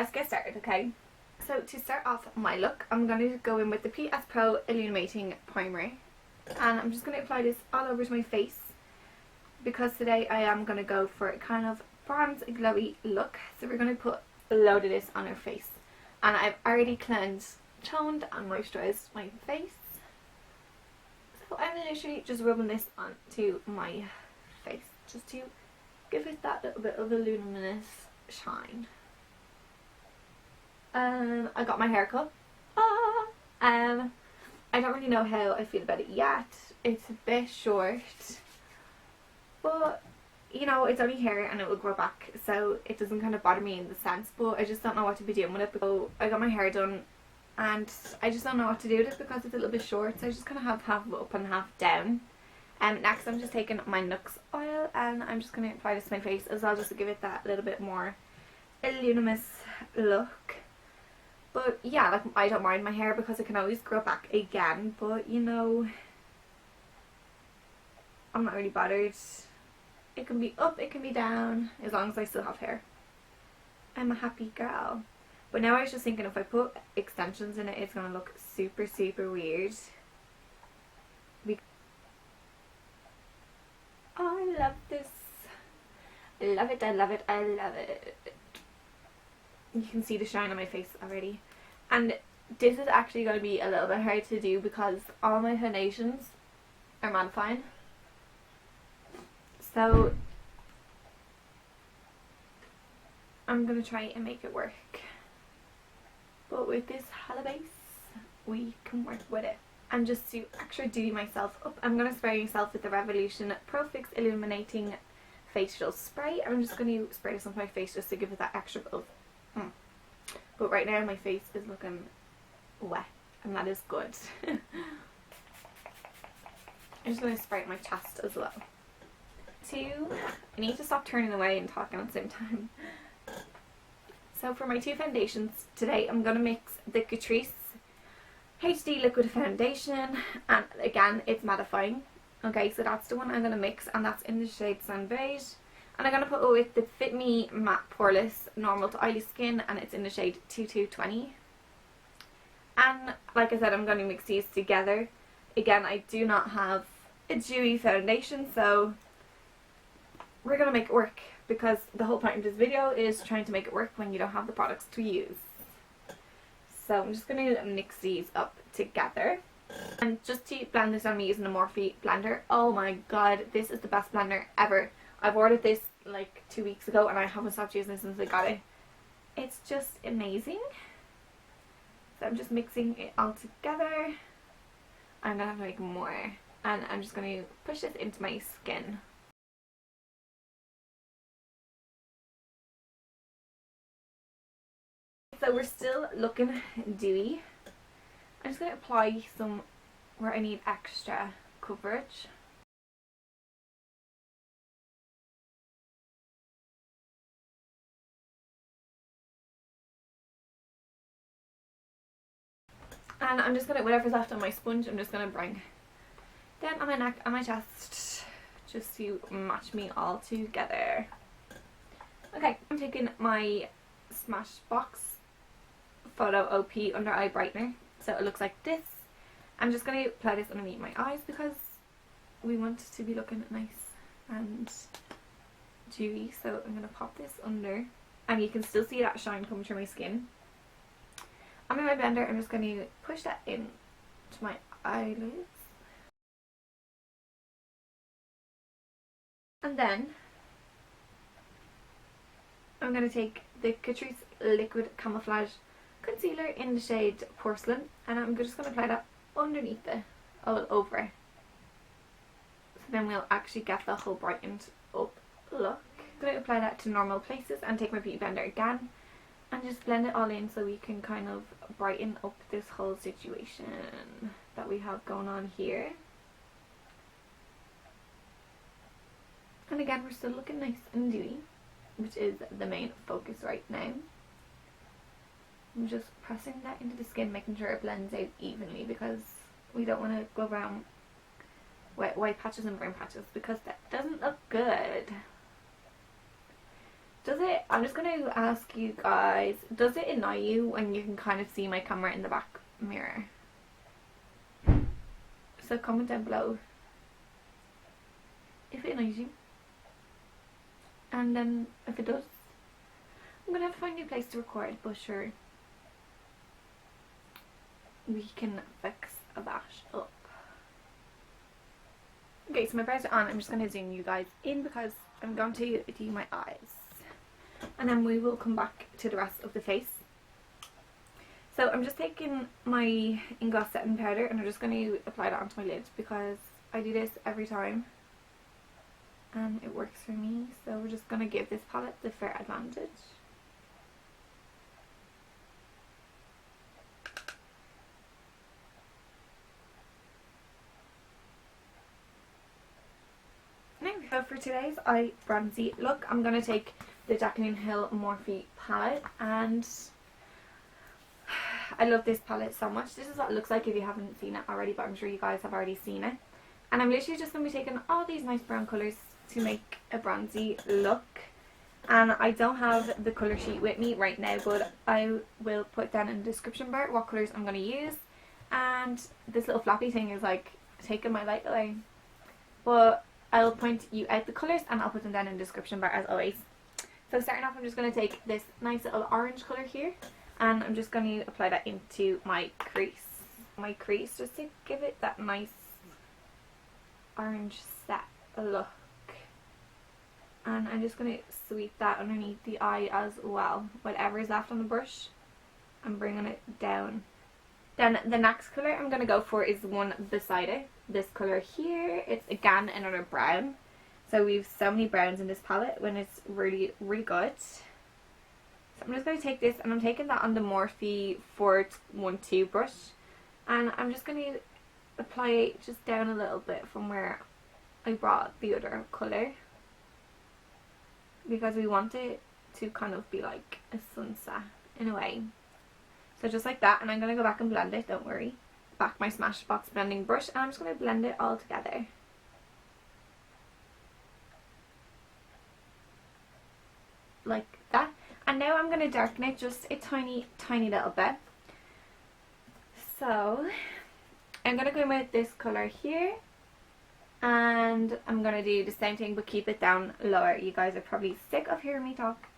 let's get started, okay? So to start off my look, I'm going to go in with the PS Pro Illuminating Primer. And I'm just going to apply this all over to my face, because today I am going to go for a kind of bronze glowy look. So we're going to put a load of this on our face. And I've already cleansed, toned and moisturised my face. So I'm literally just rubbing this onto my face, just to give it that little bit of a luminous shine. I got my hair cut. I don't really know how I feel about it yet. It's a bit short, but you know, it's only hair and it will grow back, so it doesn't kind of bother me in the sense, but I just don't know what to be doing with it. So I got my hair done and I just don't know what to do with it because it's a little bit short, so I just kind of have half up and half down. Next I'm just taking my Nux oil and I'm just going to apply this to my face as well, just to give it that little bit more luminous look. But yeah, like, I don't mind my hair because it can always grow back again, but you know, I'm not really bothered. It can be up, it can be down, as long as I still have hair. I'm a happy girl. But now I was just thinking, if I put extensions in it, it's going to look super, super weird. Oh, I love this. I love it, I love it, I love it. You can see the shine on my face already. And this is actually going to be a little bit hard to do because all my foundations are mattifying. So I'm going to try and make it work. But with this hollow base, we can work with it. And just to extra do myself up, I'm going to spray myself with the Revolution Pro Fix Illuminating Facial Spray. I'm just going to spray this on my face just to give it that extra bit of But right now my face is looking wet, and that is good. I'm just going to spray it my chest as well. I need to stop turning away and talking at the same time. So for my two foundations today, I'm going to mix the Catrice HD Liquid Foundation, and again it's mattifying. Okay, so that's the one I'm going to mix, and that's in the shade Sun Beige. And I'm going to put it with the Fit Me Matte Poreless Normal to Oily Skin, and it's in the shade 2220. And like I said, I'm going to mix these together. Again, I do not have a dewy foundation, so we're going to make it work, because the whole point of this video is trying to make it work when you don't have the products to use. So I'm just going to mix these up together. And just to blend this, I'm using the Morphe blender. Oh my god, this is the best blender ever. I've ordered this like 2 weeks ago and I haven't stopped using it since I got it. It's just amazing. So I'm just mixing it all together. I'm going to have to make more. And I'm just going to push this into my skin. So we're still looking dewy. I'm just going to apply some where I need extra coverage. And I'm just going to, whatever's left on my sponge, I'm just going to bring down on my neck and my chest, just to match me all together. Okay, I'm taking my Smashbox Photo OP Under Eye Brightener. So it looks like this. I'm just going to apply this underneath my eyes because we want it to be looking nice and dewy. So I'm going to pop this under, and you can still see that shine coming through my skin. And with my blender, I'm just going to push that in to my eyelids. And then I'm going to take the Catrice Liquid Camouflage Concealer in the shade Porcelain, and I'm just going to apply that underneath it, all over. So then we'll actually get the whole brightened up look. I'm going to apply that to normal places and take my beauty blender again and just blend it all in so we can kind of brighten up this whole situation that we have going on here. And again, we're still looking nice and dewy, which is the main focus right now. I'm just pressing that into the skin, making sure it blends out evenly, because we don't want to go around white patches and brown patches, because that doesn't look good. I'm just going to ask you guys, does it annoy you when you can kind of see my camera in the back mirror? So comment down below if it annoys you. And then if it does, I'm going to have to find a new place to record, but sure, we can fix that up. Okay, so my brows are on. I'm just going to zoom you guys in because I'm going to do my eyes. And then we will come back to the rest of the face. So I'm just taking my in-gloss setting powder and I'm just going to apply that onto my lid because I do this every time and it works for me. So we're just going to give this palette the fair advantage. Now, so for today's eye bronzy look, I'm going to take the Jaclyn Hill Morphe palette, and I love this palette so much. This is what it looks like if you haven't seen it already, but I'm sure you guys have already seen it. And I'm literally just going to be taking all these nice brown colours to make a bronzy look. And I don't have the colour sheet with me right now, but I will put down in the description bar what colours I'm going to use. And this little flappy thing is like taking my light away. But I'll point you out the colours and I'll put them down in the description bar as always. So starting off, I'm just going to take this nice little orange colour here and I'm just going to apply that into my crease. Just to give it that nice orange set look. And I'm just going to sweep that underneath the eye as well. Whatever is left on the brush, I'm bringing it down. Then the next colour I'm going to go for is the one beside it. This colour here, it's again another brown. So we have so many browns in this palette when it's really, really good. So I'm just going to take this and I'm taking that on the Morphe 412 brush. And I'm just going to apply it just down a little bit from where I brought the other colour. Because we want it to kind of be like a sunset in a way. So just like that, and I'm going to go back and blend it, don't worry. Back my Smashbox blending brush and I'm just going to blend it all together. Like that. And now I'm going to darken it just a tiny little bit. So I'm going to go in with this colour here and I'm going to do the same thing but keep it down lower. You guys are probably sick of hearing me talk,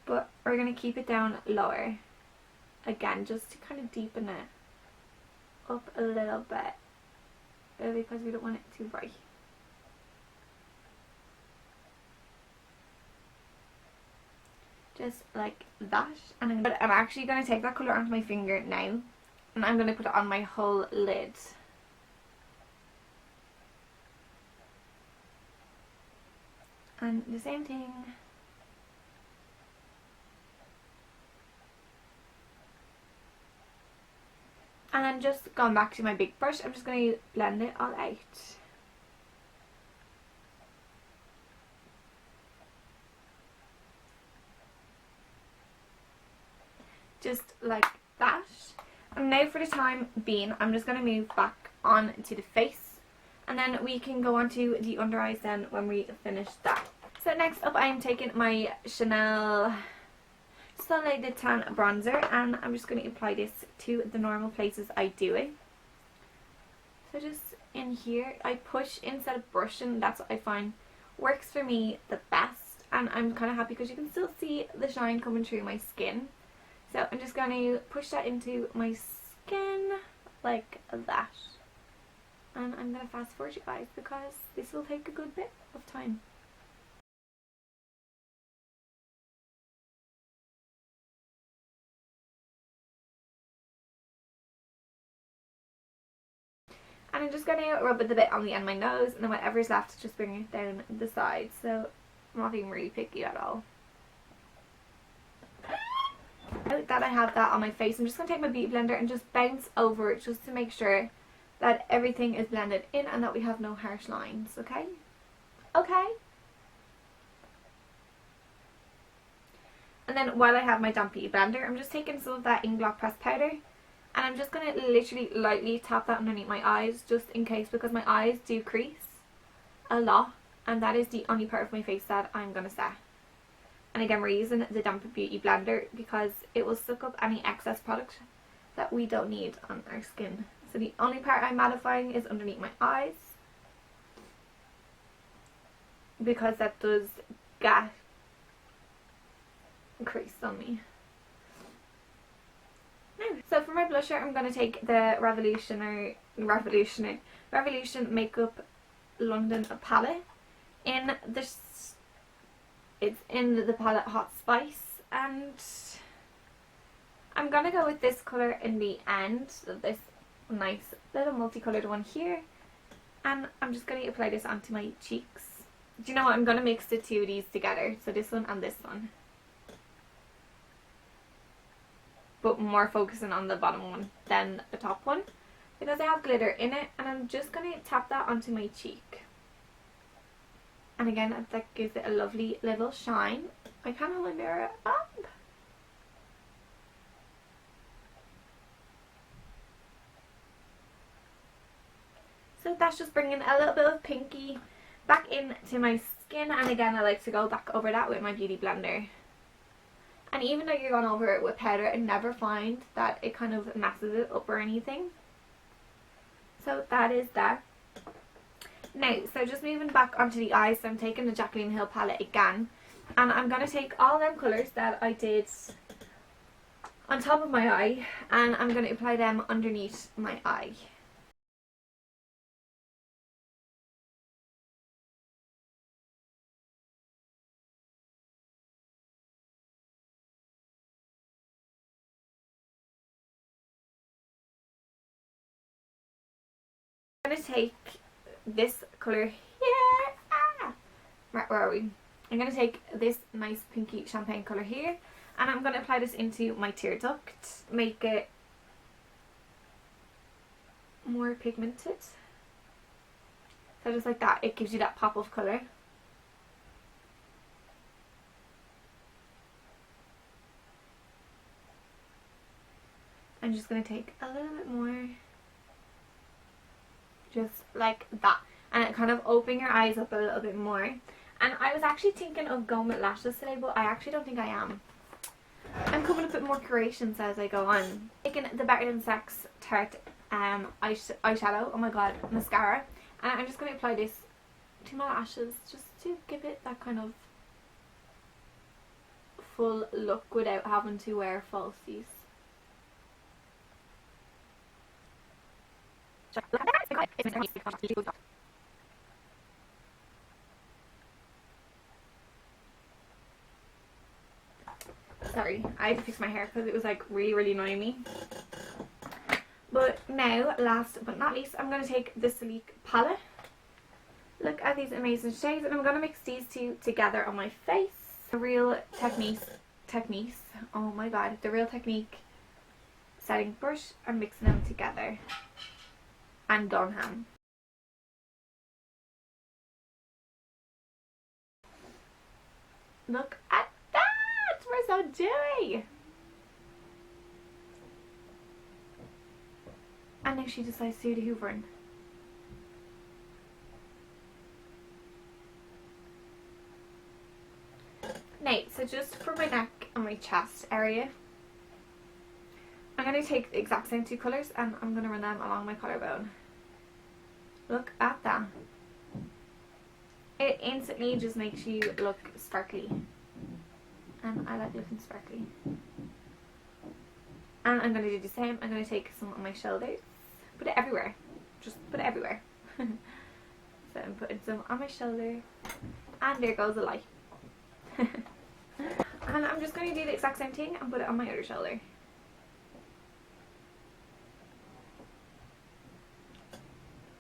but we're going to keep it down lower again just to kind of deepen it up a little bit because we don't want it too bright. Just like that. And I'm actually going to take that colour onto my finger now and I'm going to put it on my whole lid. And the same thing. And then just going back to my big brush, I'm just going to blend it all out. Just like that. And now for the time being, I'm just going to move back on to the face. And then we can go on to the under eyes then when we finish that. So next up I am taking my Chanel Soleil de Tan bronzer and I'm just going to apply this to the normal places I do it. So just in here, I push instead of brushing. That's what I find works for me the best, and I'm kind of happy because you can still see the shine coming through my skin. So I'm just going to push that into my skin like that, and I'm going to fast forward you guys because this will take a good bit of time. And I'm just going to rub it a bit on the end of my nose, and then whatever's left, just bring it down the side. So I'm not being really picky at all. Now that I have that on my face, I'm just going to take my beauty blender and just bounce over it just to make sure that everything is blended in and that we have no harsh lines, okay? Okay? And then while I have my damp beauty blender, I'm just taking some of that in-gloss pressed powder. And I'm just going to literally lightly tap that underneath my eyes just in case, because my eyes do crease a lot and that is the only part of my face that I'm going to set. And again, we're using the Damper Beauty blender because it will suck up any excess product that we don't need on our skin. So the only part I'm mattifying is underneath my eyes, because that does get creased on me. So for my blusher, I'm going to take the Revolution Makeup London palette in this. It's in the palette Hot Spice, and I'm going to go with this colour in the end, so this nice little multicoloured one here, and I'm just going to apply this onto my cheeks. Do you know what, I'm going to mix the two of these together, so this one and this one, but more focusing on the bottom one than the top one because I have glitter in it, and I'm just going to tap that onto my cheek. And again, that gives it a lovely little shine. I can't hold my mirror up. So that's just bringing a little bit of pinky back into my skin, and again I like to go back over that with my beauty blender. And even though you're going over it with powder, I never find that it kind of messes it up or anything. So that is that. Now, so just moving back onto the eyes, so I'm taking the Jaclyn Hill palette again, and I'm going to take all them colours that I did on top of my eye, and I'm going to apply them underneath my eye. I'm going to take this colour here, right, where are we? I'm going to take this nice pinky champagne colour here, and I'm going to apply this into my tear duct, make it more pigmented. So just like that, it gives you that pop of colour. I'm just going to take a little bit more, just like that, and it kind of open your eyes up a little bit more. And I was actually thinking of going with lashes today, but I actually don't think I am. I'm coming up with more creations as I go on. Taking the Better Than Sex Tarte eyeshadow, oh my god, mascara, and I'm just going to apply this to my lashes just to give it that kind of full look without having to wear falsies. Sorry, I had to fix my hair because it was like really annoying me. But now, last but not least, I'm going to take the Sleek palette. Look at these amazing shades, and I'm going to mix these two together on my face. The Real Techniques, oh my god, the Real Technique setting brush, I'm mixing them together and gone ham. Look at that! We're so dewy! And now she decides to do the hoovering. Now, so just for my neck and my chest area, I'm going to take the exact same two colours and I'm going to run them along my collarbone. Look at that. It instantly just makes you look sparkly. And I like looking sparkly. And I'm going to do the same. I'm going to take some on my shoulders. Put it everywhere. Just put it everywhere. So I'm putting some on my shoulder. And there goes the light. And I'm just going to do the exact same thing and put it on my other shoulder.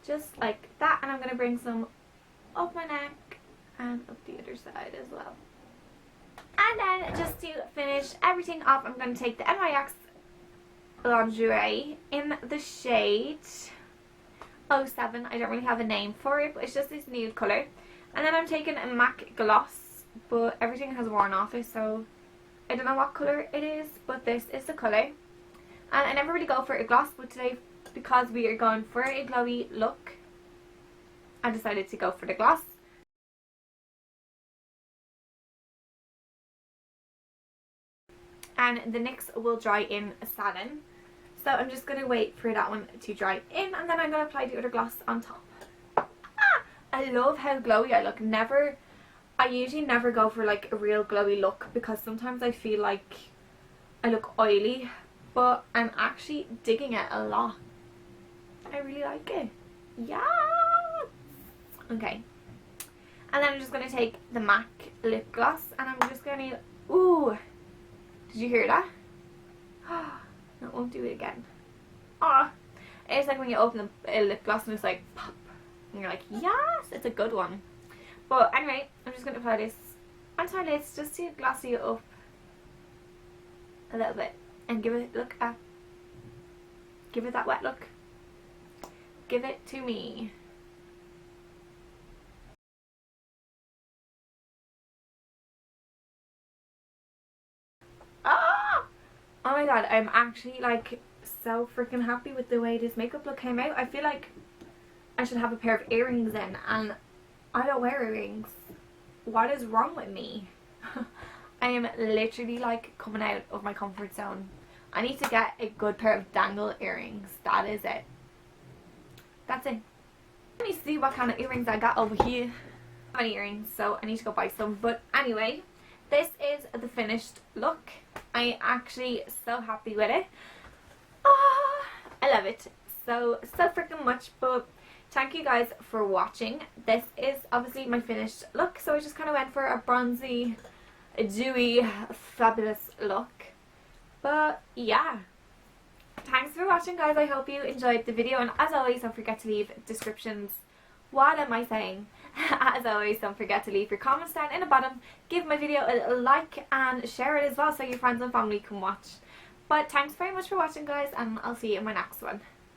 Just like that, and I'm going to bring some up my neck and up the other side as well. And then just to finish everything off, I'm going to take the NYX Lingerie in the shade 07. I don't really have a name for it, but it's just this nude colour. And then I'm taking a MAC gloss, but everything has worn off it, so I don't know what colour it is, but this is the colour. And I never really go for a gloss, but today, because we are going for a glowy look, I decided to go for the gloss. and the NYX will dry in satin. So I'm just going to wait for that one to dry in, and then I'm going to apply the other gloss on top. I love how glowy I look. I usually never go for like a real glowy look because sometimes I feel like I look oily, but I'm actually digging it a lot. I really like it. Yeah. Okay. And then I'm just going to take the MAC lip gloss and I'm just going to... Ooh. Did you hear that? No, I won't do it again. Ah. It's like when you open a lip gloss and it's like pop. And you're like, yes, it's a good one. But anyway, I'm just going to apply this onto my lids just to glossy it up a little bit. And give it, give it that wet look. Give it to me. Ah! Oh my god, I'm actually like so freaking happy with the way this makeup look came out. I feel like I should have a pair of earrings in, and I don't wear earrings. What is wrong with me? I am literally like coming out of my comfort zone. I need to get a good pair of dangle earrings. That is it. That's it. Let me see what kind of earrings I got over here. I don't have any earrings, so I need to go buy some. But anyway, this is the finished look. I actually so happy with it. Oh, I love it so freaking much. But thank you guys for watching. This is obviously my finished look, so I just kind of went for a bronzy, a dewy, fabulous look. But yeah, thanks for watching, guys. I hope you enjoyed the video, and as always, don't forget to leave descriptions. What am I saying? As always, don't forget to leave your comments down in the bottom. Give my video a like and share it as well so your friends and family can watch. But thanks very much for watching, guys, and I'll see you in my next one.